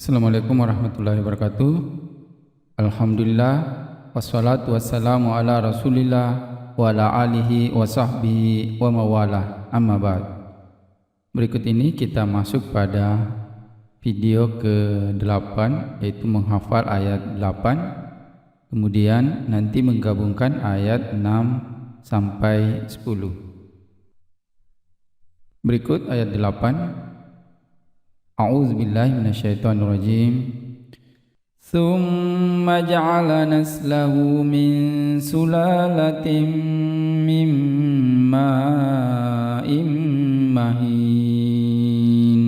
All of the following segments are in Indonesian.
Assalamualaikum warahmatullahi wabarakatuh. Alhamdulillah wassalatu wassalamu ala Rasulillah wa ala alihi wa sahbihi wa mawalah. Amma ba'd. Berikut ini kita masuk pada video ke-8, yaitu menghafal ayat 8, kemudian nanti menggabungkan ayat 6 sampai 10. Berikut ayat 8. A'udzubillahi minasyaitonirrajim. Tsumma ja'ala naslahu min sulalatin min ma'in mahin.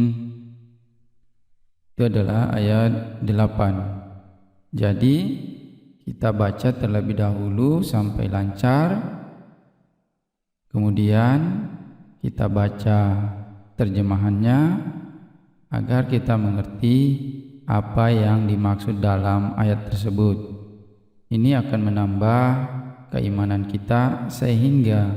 Itu adalah ayat 8. Jadi kita baca terlebih dahulu sampai lancar, kemudian kita baca terjemahannya agar kita mengerti apa yang dimaksud dalam ayat tersebut. Ini akan menambah keimanan kita sehingga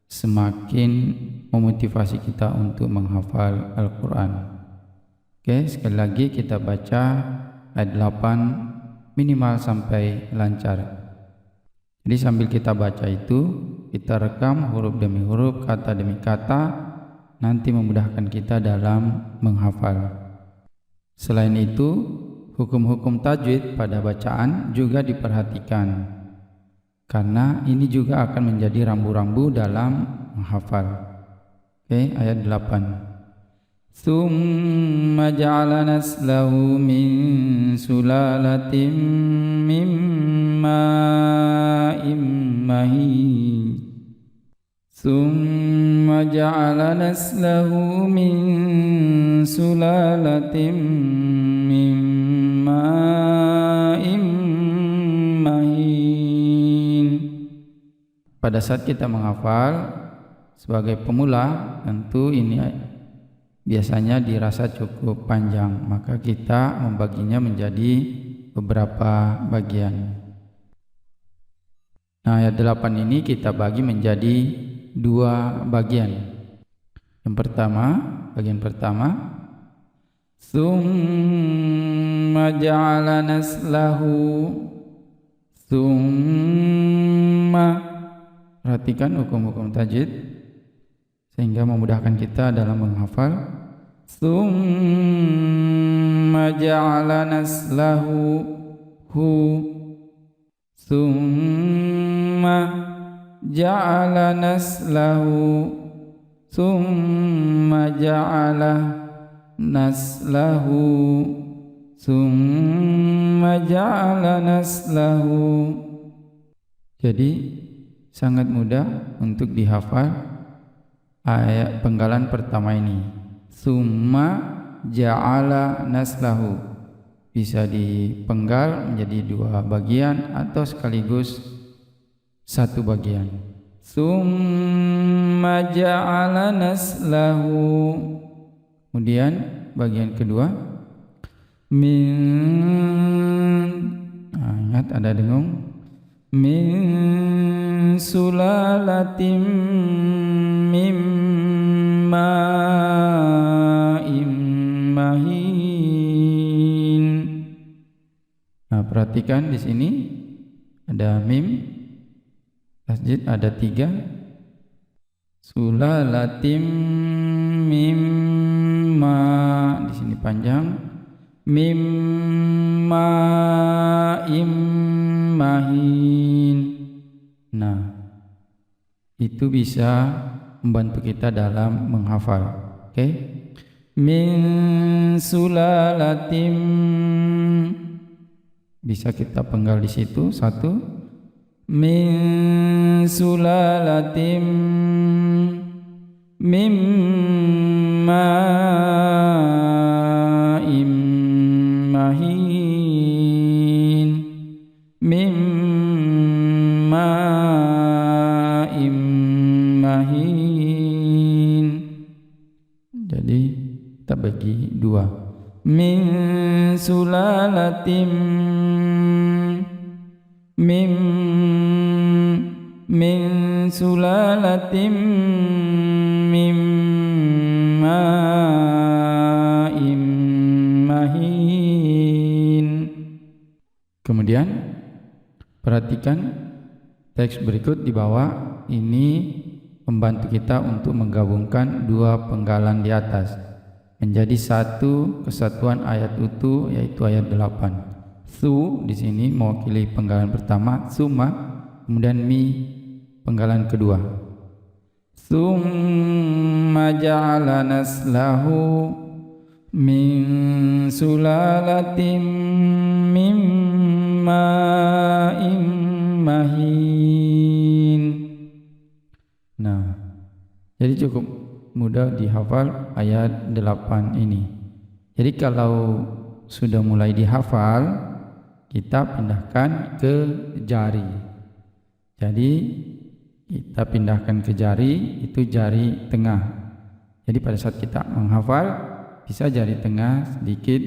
semakin memotivasi kita untuk menghafal Al-Quran. Oke, sekali lagi kita baca ayat 8 minimal sampai lancar. Jadi sambil kita baca itu, kita rekam huruf demi huruf, kata demi kata, nanti memudahkan kita dalam menghafal. Selain itu, hukum-hukum tajwid pada bacaan juga diperhatikan, karena ini juga akan menjadi rambu-rambu dalam menghafal. Oke, ayat 8. Tsumma ja'ala naslahu min sulalatin min ma'in mahin. Tsumma ja'ala naslahu min sulalatin min ma'in mahin. Pada saat kita menghafal sebagai pemula, tentu ini biasanya dirasa cukup panjang, maka kita membaginya menjadi beberapa bagian. Nah, ayat 8 ini kita bagi menjadi 2 bagian. Yang pertama, bagian pertama, tsumma ja'ala naslahu. Tsumma, perhatikan hukum-hukum tajwid sehingga memudahkan kita dalam menghafal. Tsumma ja'ala naslahu hu. Tsumma ja'ala naslahu. Tsumma ja'ala naslahu. Tsumma ja'ala naslahu. Jadi sangat mudah untuk dihafal ayat penggalan pertama ini. Tsumma ja'ala naslahu, bisa dipenggal menjadi 2 bagian atau sekaligus 1 bagian. Tsumma ja'ala naslahu. Kemudian bagian kedua, ingat ada dengung, min sulalatin min ma'in mahin. Nah, perhatikan di sini ada mim, tasjid ada 3, sulalatim mimma, di sini panjang, mimma immahin. Nah, itu bisa membantu kita dalam menghafal. Oke, min sulalatim, bisa kita penggal di situ 1, min sulalatim mimma immahin. Mimma immahin. Jadi kita bagi 2. Min sulalatim min sulalatim mimma mahin. Kemudian perhatikan teks berikut di bawah, ini membantu kita untuk menggabungkan dua penggalan di atas menjadi satu kesatuan ayat utuh, yaitu ayat 8. Su di sini mewakili penggalan pertama, summa, kemudian mi penggalan kedua. Summa ja'ala naslahu min sulalatin min ma'in mahin. Nah, jadi cukup mudah dihafal ayat 8 ini. Jadi kalau sudah mulai dihafal, kita pindahkan ke jari. Jadi kita pindahkan ke jari, itu jari tengah. Jadi pada saat kita menghafal, bisa jari tengah sedikit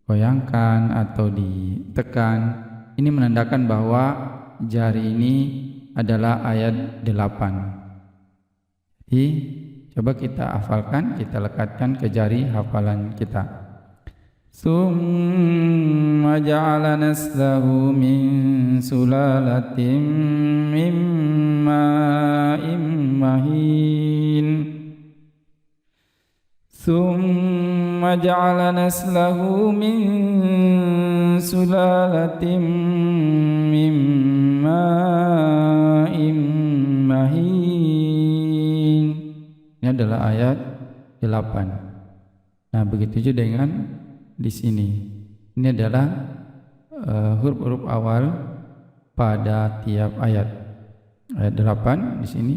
digoyangkan atau ditekan. Ini menandakan bahwa jari ini adalah ayat 8. Jadi coba kita hafalkan, kita lekatkan ke jari hafalan kita. Summa ja'ala naslahu min sulalatin min ma'in mahin. Summa ja'ala naslahu min sulalatin min ma'in mahin. Ini adalah ayat 8. Nah, begitu juga dengan di sini. Ini adalah huruf-huruf awal pada tiap ayat. Ayat 8 di sini.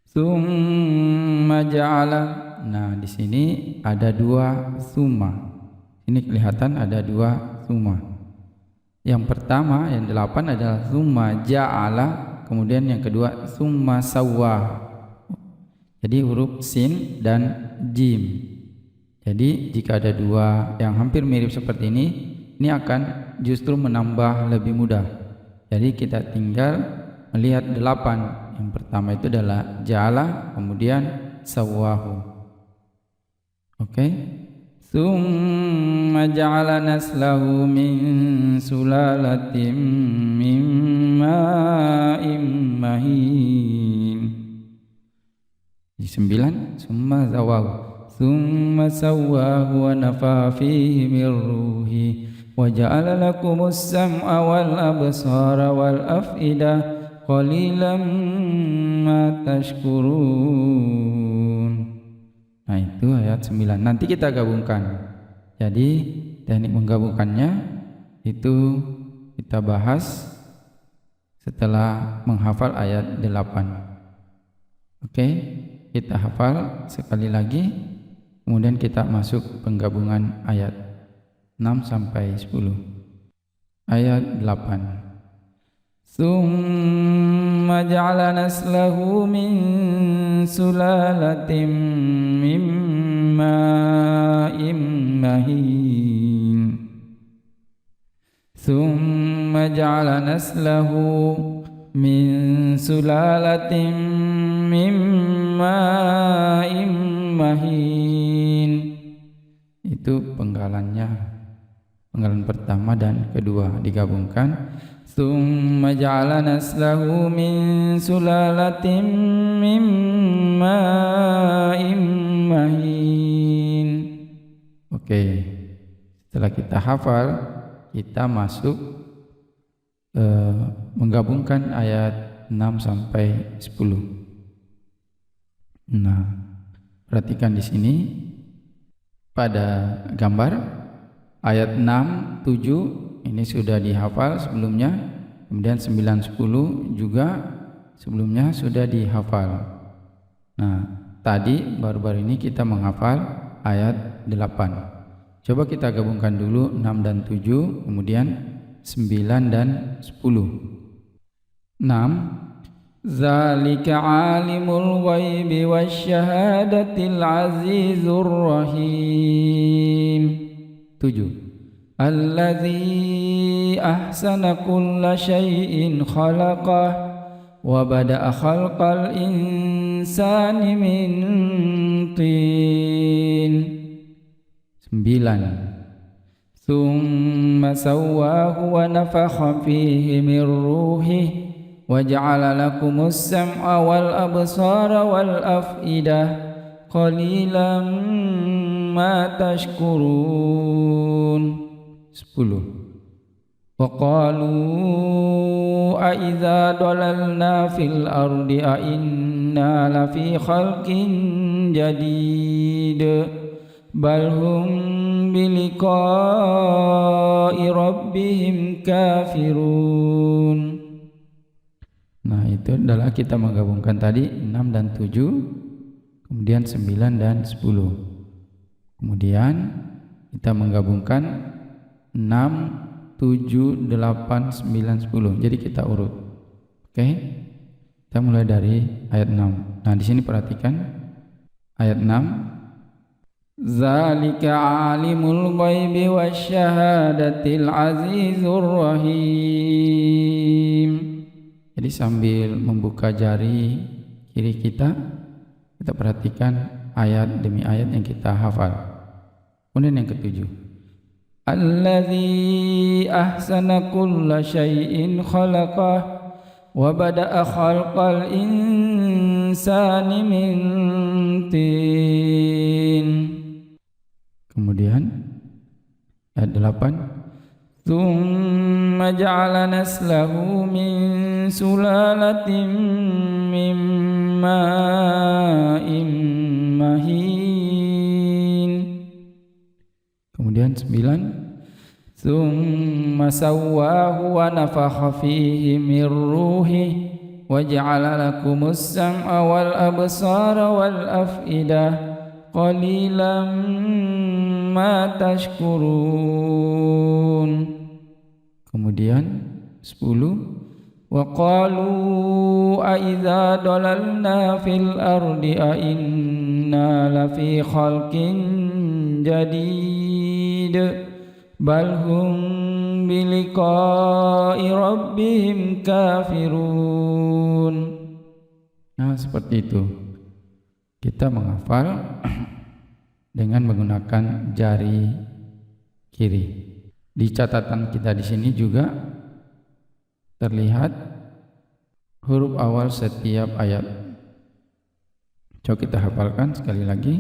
Summa ja'ala. Nah, di sini ada dua summa. Ini kelihatan ada dua summa. Yang pertama, yang 8 adalah summa ja'ala, kemudian yang kedua summa sawwa. Jadi huruf sin dan jim. Jadi jika ada dua yang hampir mirip seperti ini akan justru menambah lebih mudah. Jadi kita tinggal melihat 8. Yang pertama itu adalah ja'ala, kemudian sawwahu. Oke. Summa ja'ala naslahu min sulalatin min ma'in mahin. 9. Summa zawahu, summa sawwahu wa nafa fihi min ruhi wa ja'ala lakumus sam'a wal absara wal af'idah qalilan ma tashkurun. Nah, itu ayat 9. Nanti kita gabungkan. Jadi teknik menggabungkannya itu kita bahas setelah menghafal ayat 8. Oke, kita hafal sekali lagi, kemudian kita masuk penggabungan ayat 6 sampai 10. Ayat 8. Summa ja'ala naslahu min sulalatin min ma'in mahin. Summa ja'ala naslahu min sulalatin min ma'in mahin. Itu penggalannya, penggalan pertama dan kedua digabungkan. Summa ja'ala naslahu min sulalatin min ma'in mahin. Oke, setelah kita hafal, kita masuk menggabungkan ayat 6 sampai 10. Nah, perhatikan di sini pada gambar ayat 6, 7 ini sudah dihafal sebelumnya, kemudian 9, 10 juga sebelumnya sudah dihafal. Nah, tadi baru-baru ini kita menghafal ayat 8. Coba kita gabungkan dulu 6 dan 7, kemudian 9 dan 10. 6. Zalika alimul ghaibi wasyahadatil azizur rahim. 7. Alladzi ahsana kulla syai'in khalaqah wa bada'a khalqal insani min tin. 9. thumma sawwahu wa nafakha fihi min ruhihi wa ja'ala lakumus sam'a wal absara wal af'idah qalilan ma tashkurun. 10. Wa qalu a idza dalalna fil ardi a inna lafi khalqin jadid bal hum biliqa'i rabbihim kafirun. Nah, itu adalah kita menggabungkan tadi 6 dan 7, kemudian 9 dan 10. Kemudian kita menggabungkan 6, 7, 8, 9, 10. Jadi kita urut. Oke. Kita mulai dari ayat 6. Nah, di sini perhatikan ayat 6. Zalika alimul ghaibi wasyahadatil azizur rahim. Jadi sambil membuka jari kiri kita perhatikan ayat demi ayat yang kita hafal. Kemudian yang ketujuh, Alladzi ahsana kulla syai'in khalaqah wa bada'a khalqal insani min tin. Kemudian ayat 8, Thumma ja'ala naslahu min sulalatin min ma'in mahin. Kemudian 9, Thumma sawwahu wa nafakha fihi min ruhihi wa ja'ala lakumus sam'a wal absara wal af'idah qalilan ma tashkurun. Kemudian 10, wa qalu a idza dalalna fil ardi a inna lafi khalqin jadid bal hum biliqa'i rabbihim kafirun. Nah, seperti itu kita menghafal dengan menggunakan jari kiri. Di catatan kita di sini juga terlihat huruf awal setiap ayat. Coba kita hafalkan sekali lagi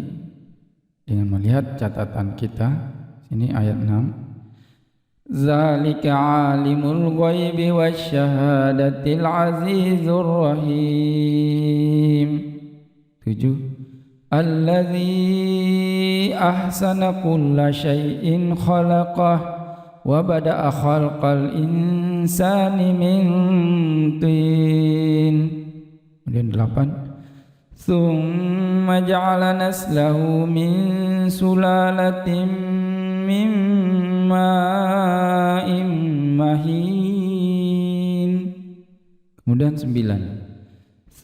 dengan melihat catatan kita. Sini ayat 6. Zalika alimul ghaibi wasyahadatil azizur rahim. 7. Alladzi ahsana kulla syai'in khalaqah wa bada'a khalqal insani min tin. Kemudian 8, Thumma ja'ala naslahu min sulalatin min ma'in mahin. Kemudian 9,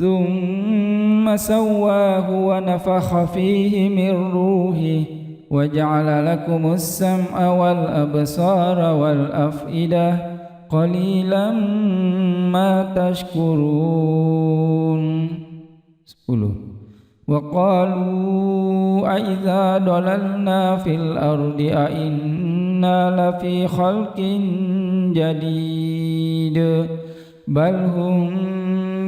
Thumma sawwahu wa nafakha fihi min ruhihi wa ja'ala lakumus sam'a wal absara wal af'idah qalilan ma tashkurun. 10, wa qalu a idza dalalna fil ardi a inna lafi khalqin jadid bal hum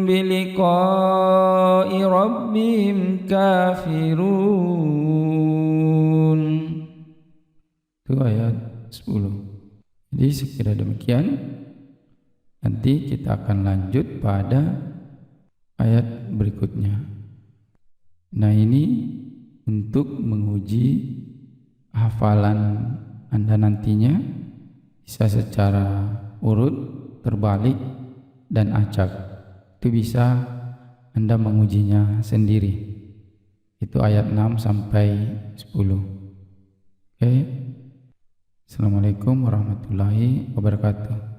biliqa'i rabbihim kafirun. Itu ayat 10. Jadi sekira demikian, nanti kita akan lanjut pada ayat berikutnya. Nah, ini untuk menguji hafalan Anda nantinya bisa secara urut, terbalik, dan acak. Itu bisa Anda mengujinya sendiri. Itu ayat 6 sampai 10. Oke. Assalamualaikum warahmatullahi wabarakatuh.